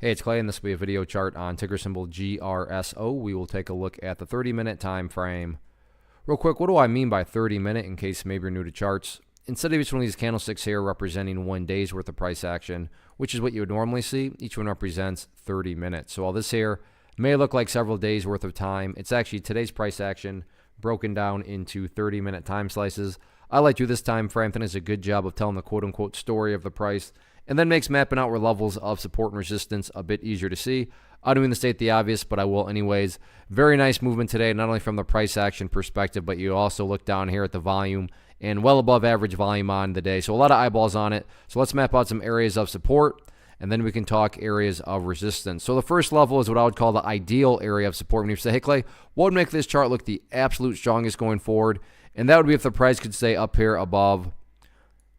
Hey, it's Clay, and this will be a video chart on ticker symbol GRSO. We will take a look at the 30-minute time frame. Real quick, what do I mean by 30-minute in case maybe you're new to charts? Instead of each one of these candlesticks here representing 1 day's worth of price action, which is what you would normally see, each one represents 30 minutes. So while this here may look like several days worth of time, it's actually today's price action broken down into 30-minute time slices. I like to do this time frame. I think it's a good job of telling the quote-unquote story of the price, and then makes mapping out where levels of support and resistance a bit easier to see. I don't mean to state the obvious, but I will anyways. Very nice movement today, not only from the price action perspective, but you also look down here at the volume and well above average volume on the day. So a lot of eyeballs on it. So let's map out some areas of support, and then we can talk areas of resistance. So the first level is what I would call the ideal area of support. When you say, hey Clay, what would make this chart look the absolute strongest going forward? And that would be if the price could stay up here above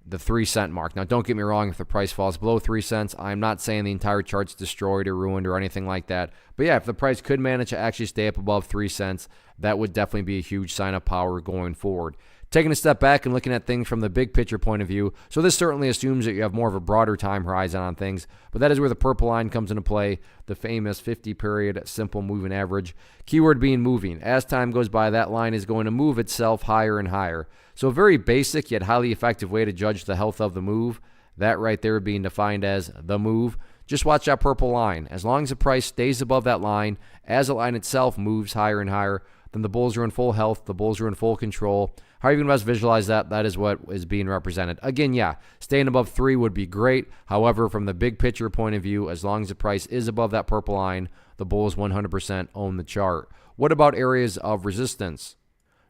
the 3-cent mark. Now, don't get me wrong, if the price falls below 3 cents, I'm not saying the entire chart's destroyed or ruined or anything like that. But yeah, if the price could manage to actually stay up above 3 cents, that would definitely be a huge sign of power going forward. Taking a step back and looking at things from the big picture point of view, so this certainly assumes that you have more of a broader time horizon on things, but that is where the purple line comes into play, the famous 50-period simple moving average. Keyword being moving. As time goes by, that line is going to move itself higher and higher. So a very basic yet highly effective way to judge the health of the move, that right there being defined as the move. Just watch that purple line. As long as the price stays above that line, as the line itself moves higher and higher, then the bulls are in full health, the bulls are in full control. How you can best visualize that, that is what is being represented. Again, yeah, staying above 3 would be great. However, from the big picture point of view, as long as the price is above that purple line, the bulls 100% own the chart. What about areas of resistance?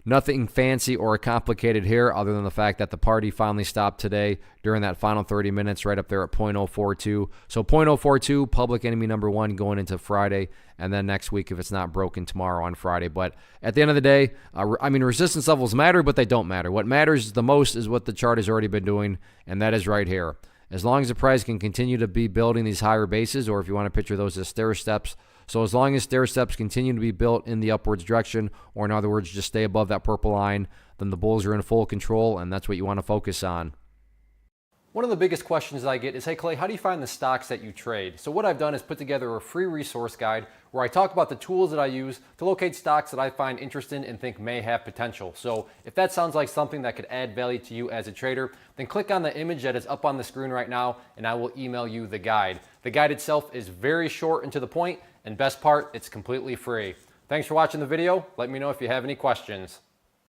Nothing fancy or complicated here other than the fact that the party finally stopped today during that final 30 minutes right up there at 0.042. So 0.042, public enemy number 1 going into Friday, and then next week if it's not broken tomorrow on Friday. But at the end of the day, resistance levels matter, but they don't matter. What matters the most is what the chart has already been doing, and that is right here. As long as the price can continue to be building these higher bases, or if you want to picture those as stair steps, so as long as stair steps continue to be built in the upwards direction, or in other words, just stay above that purple line, then the bulls are in full control, and that's what you want to focus on. One of the biggest questions I get is, hey Clay, how do you find the stocks that you trade? So what I've done is put together a free resource guide where I talk about the tools that I use to locate stocks that I find interesting and think may have potential. So if that sounds like something that could add value to you as a trader, then click on the image that is up on the screen right now and I will email you the guide. The guide itself is very short and to the point, and best part, it's completely free. Thanks for watching the video. Let me know if you have any questions.